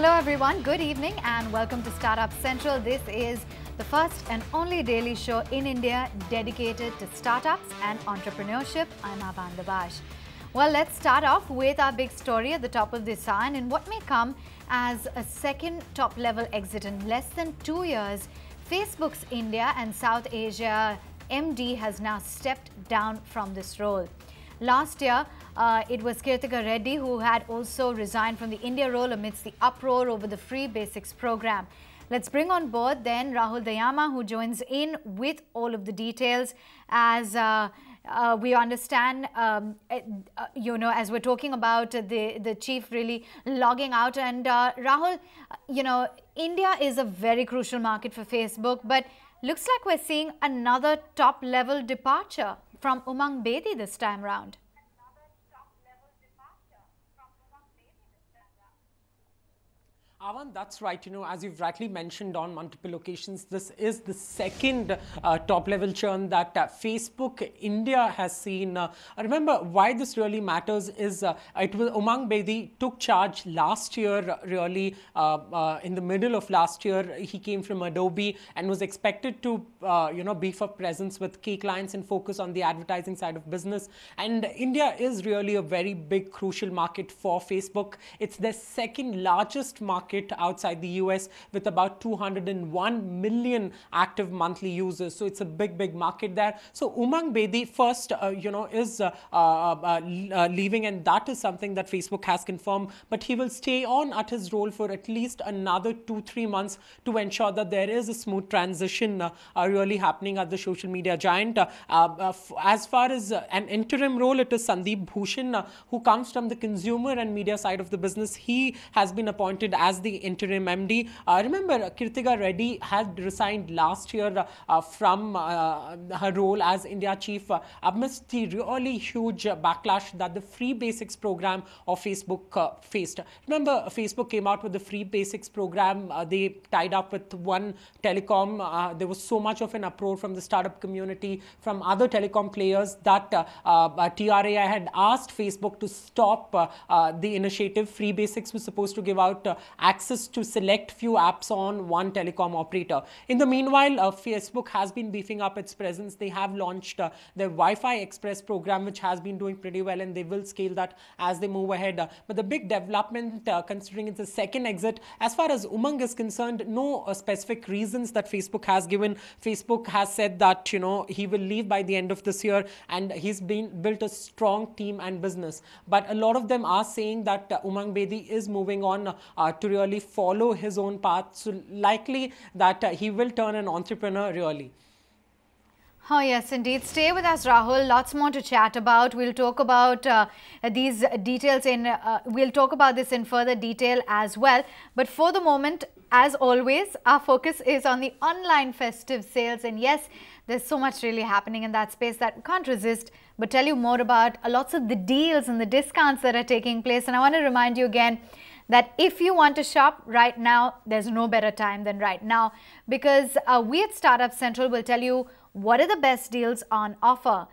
Hello everyone, good evening and welcome to Startup Central. This is the first and only daily show in India dedicated to startups and entrepreneurship. I'm Abanda Bash. Well, let's start off with our big story at the top of this hour, and in what may come as a second top-level exit in less than 2 years, Facebook's India and South Asia MD has now stepped down from this role. Last year, it was Kirtika Reddy who had also resigned from the India role amidst the uproar over the Free Basics program. Let's bring on board then Rahul Dayama, who joins in with all of the details as we understand, as we're talking about the chief really logging out. And Rahul, India is a very crucial market for Facebook, but looks like we're seeing another top-level departure from Umang Bedi this time round. Avan, that's right. As you've rightly mentioned on multiple occasions, this is the second top-level churn that Facebook India has seen. Remember, why this really matters is it was Umang Bedi took charge last year, really in the middle of last year. He came from Adobe and was expected to, beef up presence with key clients and focus on the advertising side of business. And India is really a very big, crucial market for Facebook. It's their second largest market outside the US with about 201 million active monthly users. So it's a big market there. So Umang Bedi first, is leaving, and that is something that Facebook has confirmed. But he will stay on at his role for at least another 2-3 months to ensure that there is a smooth transition really happening at the social media giant. As far as an interim role, it is Sandeep Bhushan, who comes from the consumer and media side of the business. He has been appointed as the interim MD. Remember, Kirtika Reddy had resigned last year from her role as India chief amidst the really huge backlash that the Free Basics program of Facebook faced. Remember, Facebook came out with the Free Basics program. They tied up with one telecom. There was so much of an uproar from the startup community, from other telecom players, that TRAI had asked Facebook to stop the initiative. Free Basics was supposed to give out access to select few apps on one telecom operator. In the meanwhile, Facebook has been beefing up its presence. They have launched their Wi-Fi Express program, which has been doing pretty well, and they will scale that as they move ahead. But the big development, considering it's a second exit, as far as Umang is concerned, no specific reasons that Facebook has given. Facebook has said that he will leave by the end of this year, and he's built a strong team and business. But a lot of them are saying that Umang Bedi is moving on to really follow his own path. So likely that he will turn an entrepreneur really. Oh yes, indeed. Stay with us, Rahul. Lots more to chat about. We'll talk about these details we'll talk about this in further detail as well. But for the moment, as always, our focus is on the online festive sales. And yes, there's so much really happening in that space that we can't resist but tell you more about lots of the deals and the discounts that are taking place. And I want to remind you again that if you want to shop right now, there's no better time than right now, because we at Startup Central will tell you what are the best deals on offer.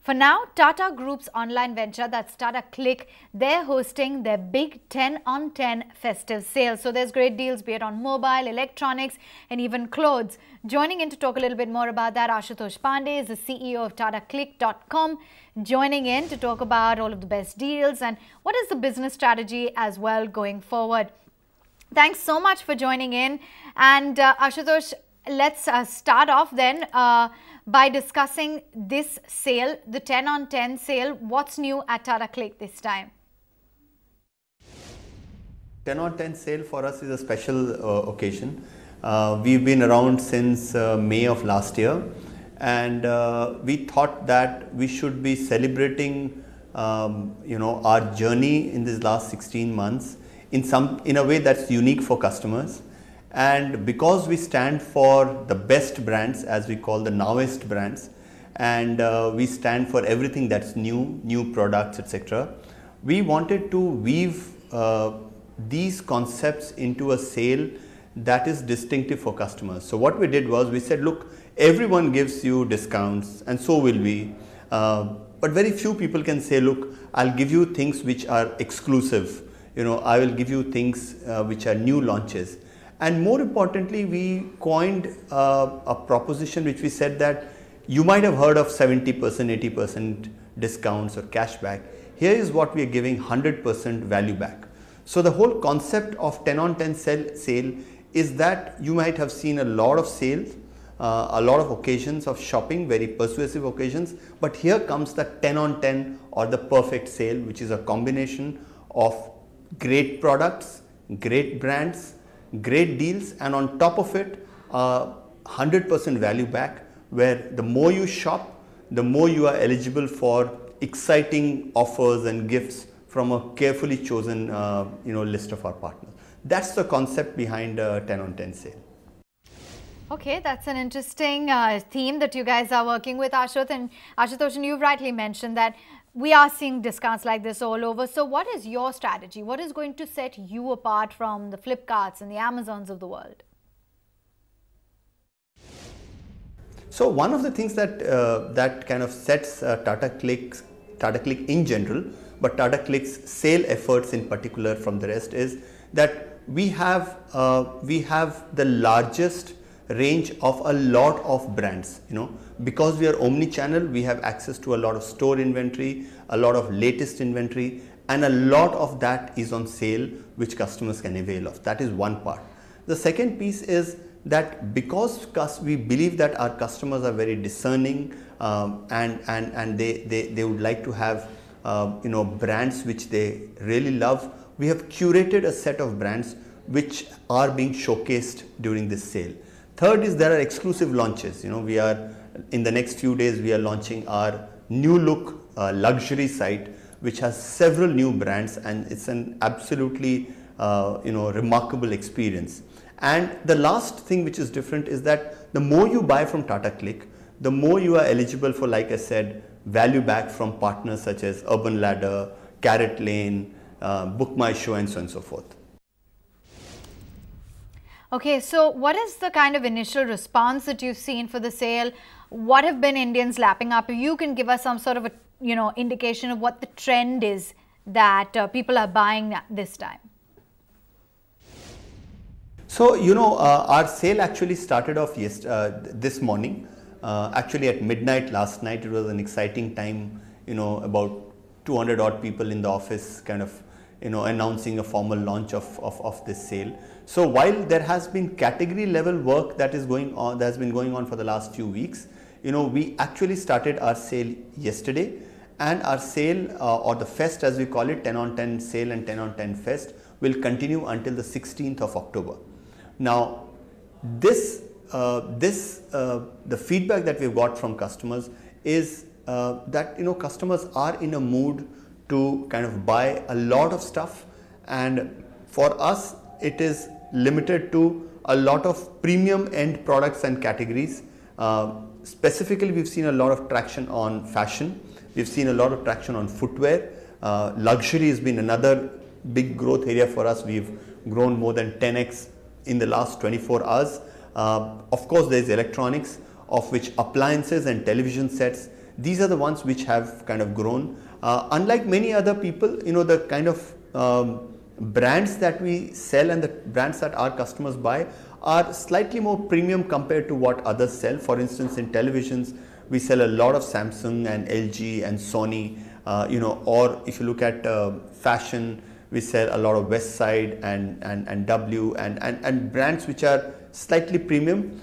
For now, Tata Group's online venture, that's Tata Cliq, they're hosting their big 10 on 10 festive sales. So there's great deals, be it on mobile, electronics, and even clothes. Joining in to talk a little bit more about that, Ashutosh Pandey is the CEO of TataClicq.com, joining in to talk about all of the best deals and what is the business strategy as well going forward. Thanks so much for joining in. And Ashutosh, let's start off then by discussing this sale, the 10 on 10 sale. What's new at Tata Cliq this time? 10 on 10 sale for us is a special occasion. We've been around since May of last year, and we thought that we should be celebrating our journey in these last 16 months in a way that's unique for customers. And because we stand for the best brands, as we call the nowest brands, and we stand for everything that's new products, etc., we wanted to weave these concepts into a sale that is distinctive for customers. So what we did was we said, look, everyone gives you discounts and so will we, but very few people can say, look, I'll give you things which are exclusive. I will give you things which are new launches. And more importantly, we coined a proposition which we said that you might have heard of 70%, 80% discounts or cashback. Here is what we are giving: 100% value back. So the whole concept of 10 on 10 sale is that you might have seen a lot of sales, a lot of occasions of shopping, very persuasive occasions, but here comes the 10 on 10 or the perfect sale, which is a combination of great products, great brands, great deals, and on top of it 100% value back, where the more you shop, the more you are eligible for exciting offers and gifts from a carefully chosen list of our partners. That's the concept behind 10 on 10 sale. Okay, that's an interesting theme that you guys are working with, Ashutosh. And Ashutosh, you've rightly mentioned that we are seeing discounts like this all over. So what is your strategy? What is going to set you apart from the Flipkarts and the Amazons of the world? So one of the things that that kind of sets Tata Cliq in general, but Tata Cliq's sale efforts in particular from the rest, is that we have the largest range of a lot of brands. Because we are omni-channel, we have access to a lot of store inventory, a lot of latest inventory, and a lot of that is on sale, which customers can avail of. That is one part. The second piece is that because we believe that our customers are very discerning, and they would like to have brands which they really love, we have curated a set of brands which are being showcased during this sale. Third is there are exclusive launches. We are in the next few days we are launching our new look luxury site, which has several new brands, and it's an absolutely remarkable experience. And the last thing which is different is that the more you buy from Tata Cliq, the more you are eligible for, like I said, value back from partners such as Urban Ladder, Carrot Lane, Book My Show, and so on and so forth. Okay, so what is the kind of initial response that you've seen for the sale? What have been Indians lapping up? You can give us some sort of a indication of what the trend is that people are buying this time. So our sale actually started off this morning. Actually at midnight last night. It was an exciting time. About 200 odd people in the office kind of announcing a formal launch of this sale. So while there has been category level work that has been going on for the last few weeks, we actually started our sale yesterday, and our sale or the fest, as we call it, 10 on 10 sale and 10 on 10 fest, will continue until the 16th of October. Now the feedback that we've got from customers is that customers are in a mood to kind of buy a lot of stuff, and for us it is limited to a lot of premium end products and categories. Specifically, we've seen a lot of traction on fashion, we've seen a lot of traction on footwear. Luxury has been another big growth area for us. We've grown more than 10x in the last 24 hours. Of course, there's electronics, of which appliances and television sets, these are the ones which have kind of grown. Unlike many other people, the kind of brands that we sell and the brands that our customers buy are slightly more premium compared to what others sell. For instance, in televisions, we sell a lot of Samsung and LG and Sony, or if you look at fashion, we sell a lot of Westside and W and brands which are slightly premium.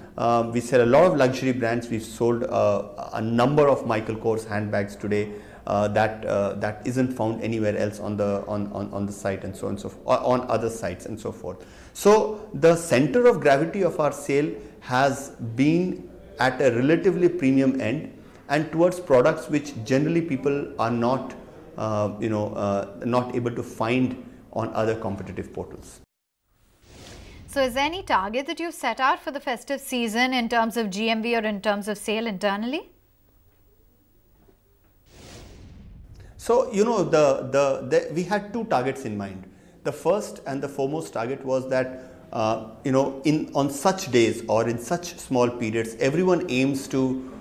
We sell a lot of luxury brands. We've sold a number of Michael Kors handbags today that isn't found anywhere else on the site, and so on, on other sites and so forth. So the center of gravity of our sale has been at a relatively premium end and towards products which generally people are not not able to find on other competitive portals. So is there any target that you've set out for the festive season in terms of GMV or in terms of sale internally? So we had two targets in mind. The first and the foremost target was that on such days or in such small periods, everyone aims to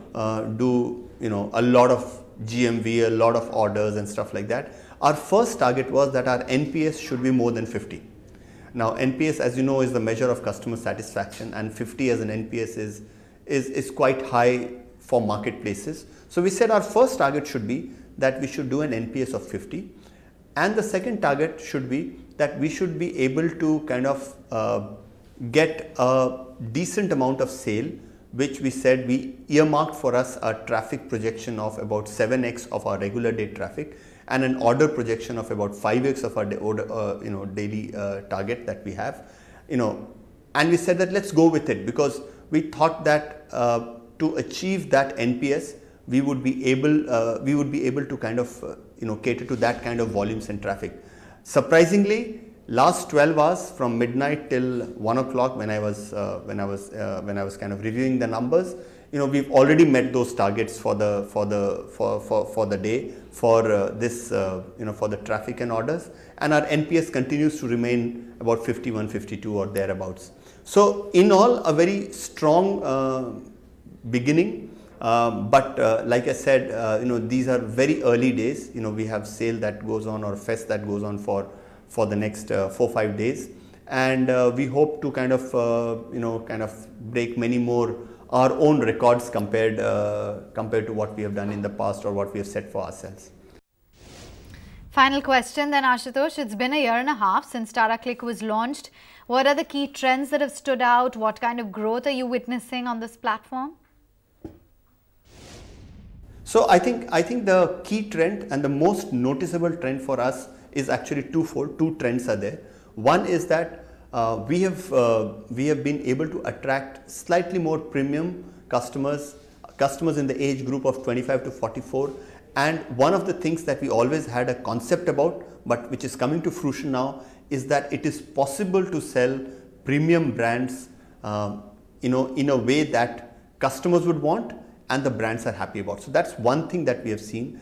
do a lot of GMV, a lot of orders and stuff like that. our first target was that our NPS should be more than 50. Now, NPS, as you know, is the measure of customer satisfaction, and 50 as an NPS is quite high for marketplaces. So we said our first target should be that we should do an NPS of 50, and the second target should be that we should be able to kind of get a decent amount of sale, which we said we earmarked for us a traffic projection of about 7x of our regular day traffic, and an order projection of about 5x of our daily target that we have, and we said that let's go with it, because we thought that to achieve that NPS, we would be able to kind of cater to that kind of volumes and traffic. Surprisingly, last 12 hours from midnight till 1 o'clock, when I was kind of reviewing the numbers, we've already met those targets for the day for for the traffic and orders, and our NPS continues to remain about 51, 52 or thereabouts. So in all, a very strong beginning, but like I said, these are very early days. We have sale that goes on, or fest that goes on for the next 4-5 days, and we hope to kind of break many more our own records compared to what we have done in the past or what we have set for ourselves. Final question then, Ashutosh. It's been a year and a half since Tata Cliq was launched. What are the key trends that have stood out? What kind of growth are you witnessing on this platform? So I think the key trend and the most noticeable trend for us is actually twofold. Two trends are there. One is that we have been able to attract slightly more premium customers in the age group of 25 to 44. And one of the things that we always had a concept about, but which is coming to fruition now, is that it is possible to sell premium brands, in a way that customers would want and the brands are happy about. So that's one thing that we have seen.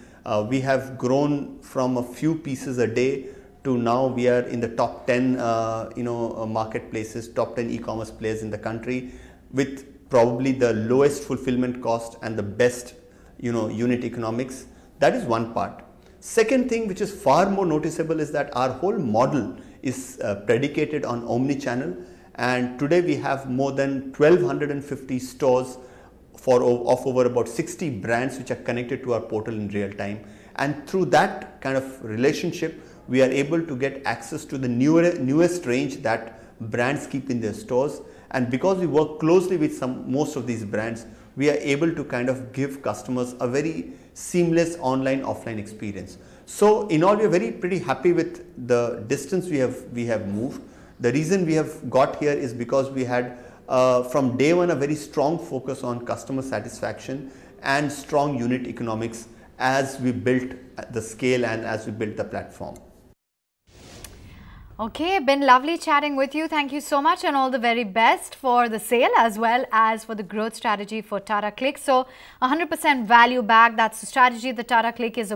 We have grown from a few pieces a day to now we are in the top 10 marketplaces, top 10 e-commerce players in the country, with probably the lowest fulfillment cost and the best unit economics. That is one part. Second thing, which is far more noticeable, is that our whole model is predicated on omni-channel, and today we have more than 1250 stores of over about 60 brands which are connected to our portal in real time, and through that kind of relationship we are able to get access to the newest range that brands keep in their stores. And because we work closely with most of these brands, we are able to kind of give customers a very seamless online offline experience. So in all, we are pretty happy with the distance we have moved. The reason we have got here is because we had from day one a very strong focus on customer satisfaction and strong unit economics as we built the scale and as we built the platform. Okay, been lovely chatting with you. Thank you so much, and all the very best for the sale as well as for the growth strategy for Tata Cliq. So 100% value back. That's the strategy that Tata Cliq is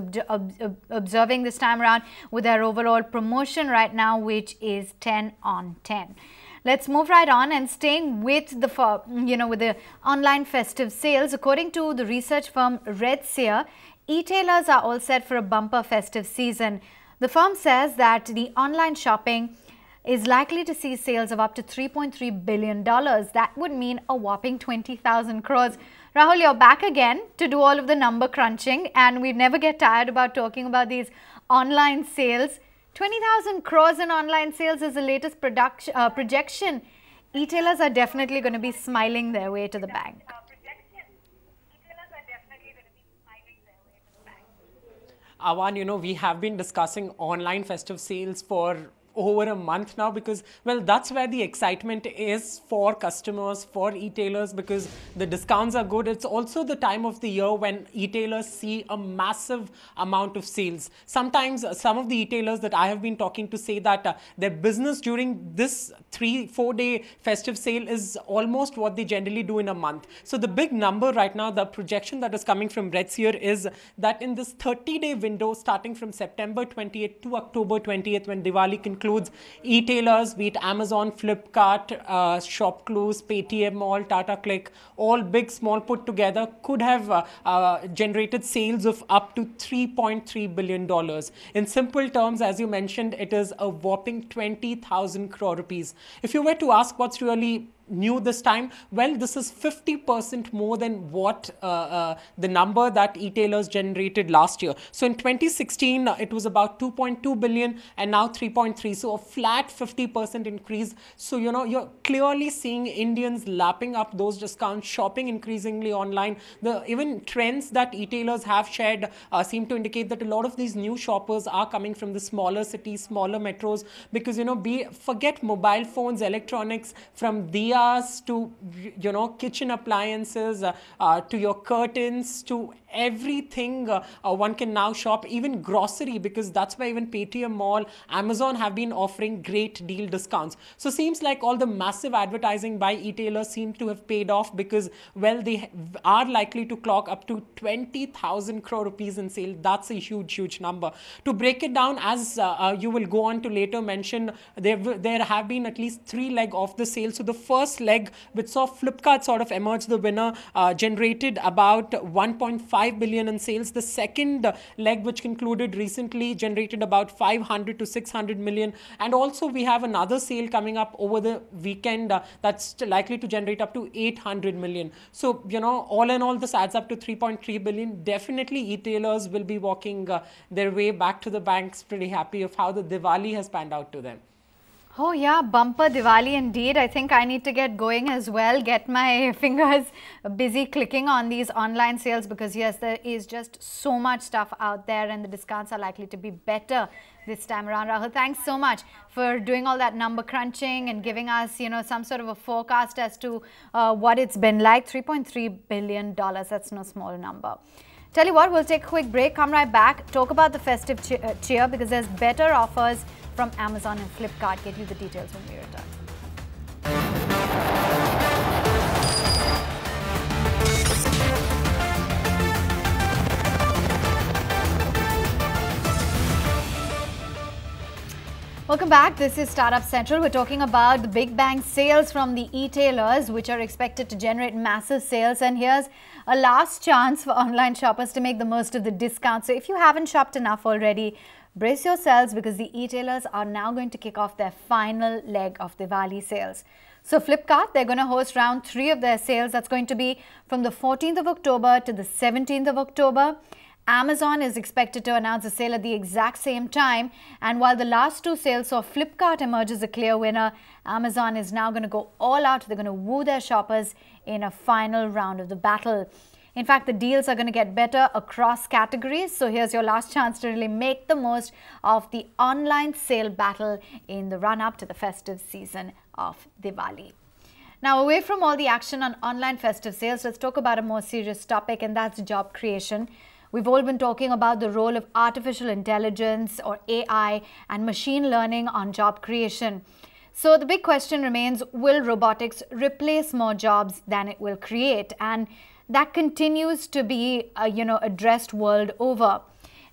observing this time around with their overall promotion right now, which is 10 on 10. Let's move right on, and staying with the online festive sales. According to the research firm RedSeer, e-tailers are all set for a bumper festive season. The firm says that the online shopping is likely to see sales of up to $3.3 billion. That would mean a whopping 20,000 crores. Rahul, you're back again to do all of the number crunching, and we never get tired about talking about these online sales. 20,000 crores in online sales is the latest projection. E-tailers are definitely going to be smiling their way to the bank. Awan, we have been discussing online festive sales for over a month now, because, well, that's where the excitement is for customers, for e-tailers, because the discounts are good. It's also the time of the year when e-tailers see a massive amount of sales. Sometimes some of the e-tailers that I have been talking to say that their business during this 3-4 day festive sale is almost what they generally do in a month. So the big number right now, the projection that is coming from RedSeer, is that in this 30-day window starting from September 28th to October 20th, when Diwali concludes, includes e-tailers, be it Amazon, Flipkart, Shopclues, Paytm Mall, Tata Cliq, all big, small put together, could have generated sales of up to $3.3 billion. In simple terms, as you mentioned, it is a whopping 20,000 crore rupees. If you were to ask what's really new this time, well, this is 50% more than what the number that e-tailers generated last year. So in 2016, it was about 2.2 billion and now 3.3. So a flat 50% increase. So, you know, you're clearly seeing Indians lapping up those discounts, shopping increasingly online. The even trends that e-tailers have shared seem to indicate that a lot of these new shoppers are coming from the smaller cities, smaller metros, because, you know, forget mobile phones, electronics, from diyas to, you know, kitchen appliances, to your curtains, to everything one can now shop, even grocery, because that's why even Paytm Mall, Amazon have been offering great deal discounts. So seems like all the massive advertising by e-tailers seem to have paid off, because, well, they are likely to clock up to 20,000 crore rupees in sale. That's a huge, huge number. To break it down, as you will go on to later mention, there have been at least 3 legs of the sale. So the first leg, which saw Flipkart sort of emerge the winner, generated about 1.5 billion in sales. The second leg, which concluded recently, generated about 500 to 600 million. And also we have another sale coming up over the weekend that's likely to generate up to 800 million. So, you know, all in all, this adds up to 3.3 billion. Definitely e-tailers will be walking their way back to the banks, pretty happy of how the Diwali has panned out to them. Oh yeah, bumper Diwali indeed. I think I need to get going as well, get my fingers busy clicking on these online sales, because yes, there is just so much stuff out there and the discounts are likely to be better this time around. Rahul, thanks so much for doing all that number crunching and giving us, you know, some sort of a forecast as to what it's been like. $3.3 billion, that's no small number. Tell you what, we'll take a quick break, come right back, talk about the festive cheer, because there's better offers from Amazon and Flipkart. Get you the details when we return. Welcome back. This is Startup Central. We're talking about the big bang sales from the e-tailers, which are expected to generate massive sales. And here's a last chance for online shoppers to make the most of the discount. So if you haven't shopped enough already, brace yourselves, because the e-tailers are now going to kick off their final leg of Diwali sales. So Flipkart, they're going to host round 3 of their sales. That's going to be from the 14th of October to the 17th of October. Amazon is expected to announce a sale at the exact same time. And while the last 2 sales saw Flipkart emerge as a clear winner, Amazon is now going to go all out. They're going to woo their shoppers in a final round of the battle. In fact, the deals are going to get better across categories. So here's your last chance to really make the most of the online sale battle in the run-up to the festive season of Diwali. Now, away from all the action on online festive sales, let's talk about a more serious topic, and that's job creation. We've all been talking about the role of artificial intelligence, or AI, and machine learning on job creation. So the big question remains, will robotics replace more jobs than it will create? And that continues to be, addressed world over.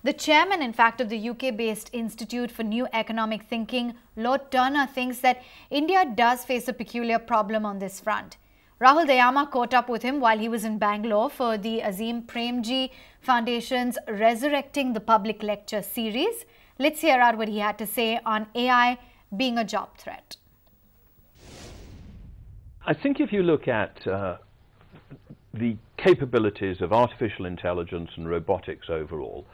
The chairman, in fact, of the UK-based Institute for New Economic Thinking, Lord Turner, thinks that India does face a peculiar problem on this front. Rahul Dayama caught up with him while he was in Bangalore for the Azim Premji Foundation's Resurrecting the Public lecture series. Let's hear out what he had to say on AI being a job threat. I think if you look at the capabilities of artificial intelligence and robotics overall,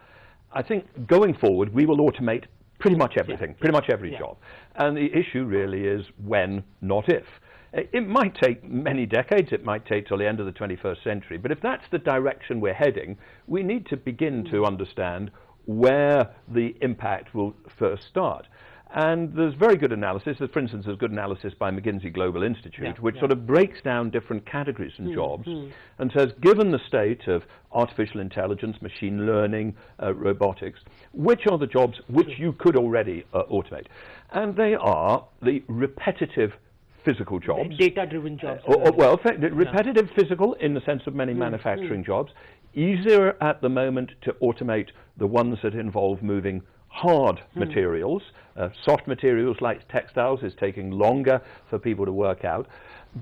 I think going forward we will automate pretty much everything, pretty much every job. And the issue really is when, not if. It might take many decades, it might take till the end of the 21st century, but if that's the direction we're heading, we need to begin to understand where the impact will first start. And there's very good analysis. For instance, there's good analysis by McKinsey Global Institute, which sort of breaks down different categories and jobs and says, given the state of artificial intelligence, machine learning, robotics, which are the jobs which you could already automate? And they are the repetitive physical jobs. Data-driven jobs. Repetitive physical in the sense of many manufacturing jobs. Easier at the moment to automate the ones that involve moving hard materials. Soft materials like textiles is taking longer for people to work out.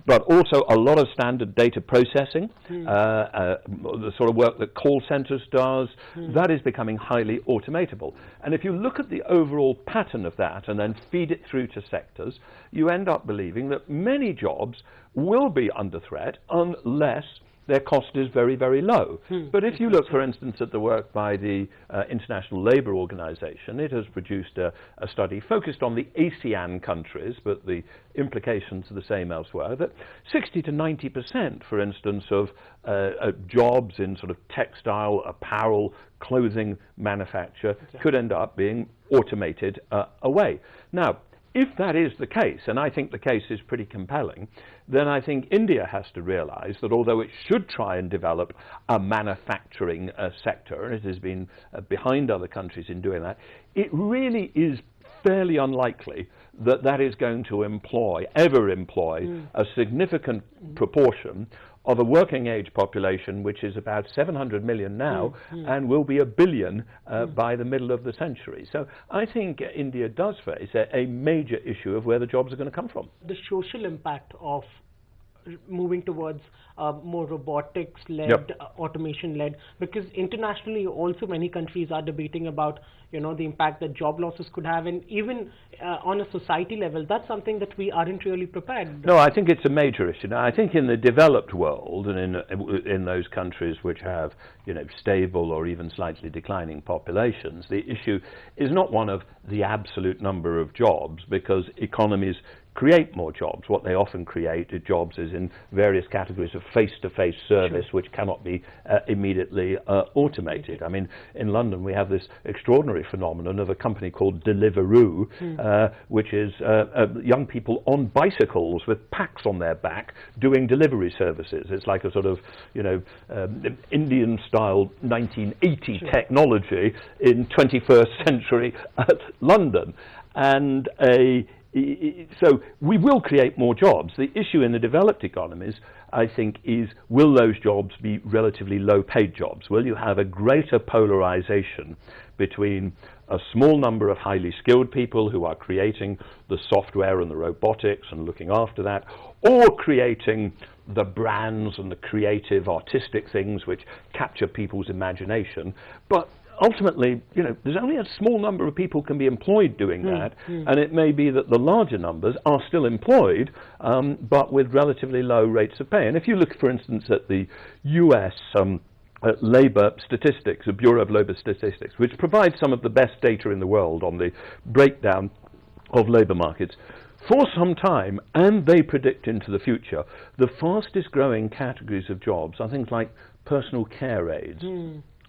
But also a lot of standard data processing, the sort of work that call centers does, that is becoming highly automatable. And if you look at the overall pattern of that and then feed it through to sectors, you end up believing that many jobs will be under threat unless their cost is very, very low. But if you look, for instance, at the work by the International Labour Organization, it has produced a study focused on the ASEAN countries, but the implications are the same elsewhere, that 60 to 90%, for instance, of jobs in sort of textile, apparel, clothing manufacture could end up being automated away. Now, if that is the case, and I think the case is pretty compelling, then I think India has to realize that although it should try and develop a manufacturing sector, and it has been behind other countries in doing that, it really is fairly unlikely that that is going to ever employ a significant proportion of a working age population which is about 700 million now and will be 1 billion by the middle of the century. So I think India does face a major issue of where the jobs are going to come from. The social impact of moving towards more robotics-led, automation-led, because internationally also many countries are debating about, you know, the impact that job losses could have, and even on a society level, that's something that we aren't really prepared. No, I think it's a major issue. Now, I think in the developed world and in those countries which have, you know, stable or even slightly declining populations, the issue is not one of the absolute number of jobs, because economies create more jobs. What they often create jobs is in various categories of face-to-face service, which cannot be immediately automated. I mean, in London we have this extraordinary phenomenon of a company called Deliveroo, which is young people on bicycles with packs on their back doing delivery services. It's like a sort of, you know, Indian-style 1980 technology in 21st century London. And so we will create more jobs. The issue in the developed economies, I think, is will those jobs be relatively low-paid jobs? Will you have a greater polarization between a small number of highly skilled people who are creating the software and the robotics and looking after that, or creating the brands and the creative artistic things which capture people's imagination? But ultimately, you know, there's only a small number of people can be employed doing that, and it may be that the larger numbers are still employed, but with relatively low rates of pay. And if you look, for instance, at the US labor statistics, the Bureau of Labor Statistics, which provides some of the best data in the world on the breakdown of labor markets, for some time, and they predict into the future, the fastest growing categories of jobs are things like personal care aides,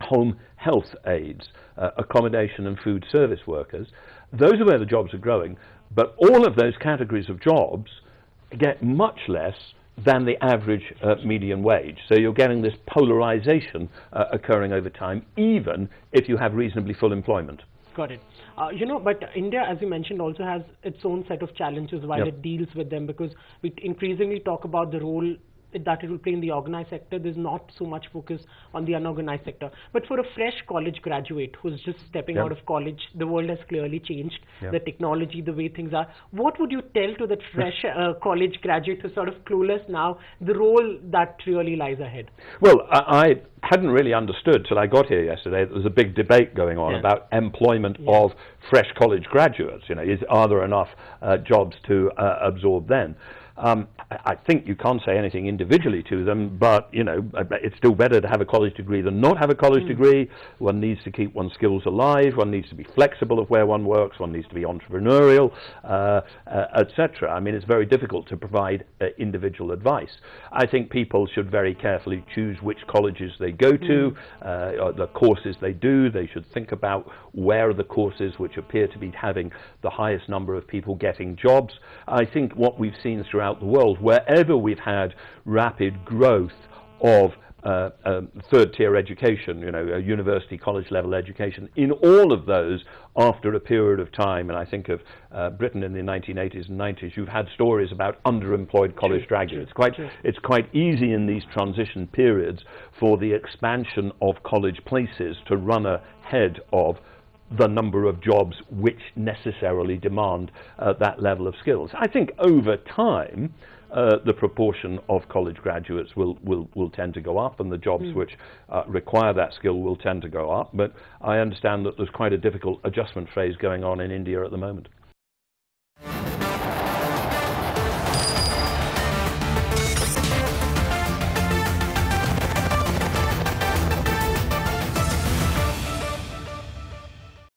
home health aides, accommodation and food service workers. Those are where the jobs are growing, but all of those categories of jobs get much less than the average median wage. So you're getting this polarization occurring over time, even if you have reasonably full employment. Got it. You know, but India, as you mentioned, also has its own set of challenges while it deals with them, because we increasingly talk about the role that it will play in the organized sector. There's not so much focus on the unorganized sector. But for a fresh college graduate who's just stepping out of college, the world has clearly changed, the technology, the way things are. What would you tell to that fresh college graduate who's sort of clueless now, the role that really lies ahead? Well, I hadn't really understood till I got here yesterday that there was a big debate going on about employment of fresh college graduates. You know, are there enough jobs to absorb then? I think you can't say anything individually to them, but, you know, it's still better to have a college degree than not have a college degree. One needs to keep one's skills alive, one needs to be flexible of where one works, one needs to be entrepreneurial, etc. I mean, it's very difficult to provide individual advice. I think people should very carefully choose which colleges they go to, the courses they do. They should think about where are the courses which appear to be having the highest number of people getting jobs. I think what we've seen throughout the world, wherever we've had rapid growth of third-tier education, you know, university, college-level education, in all of those, after a period of time, and I think of Britain in the 1980s and 90s, you've had stories about underemployed college graduates. It's quite easy in these transition periods for the expansion of college places to run ahead of the number of jobs which necessarily demand that level of skills. I think over time, the proportion of college graduates will tend to go up, and the jobs which require that skill will tend to go up. But I understand that there's quite a difficult adjustment phase going on in India at the moment.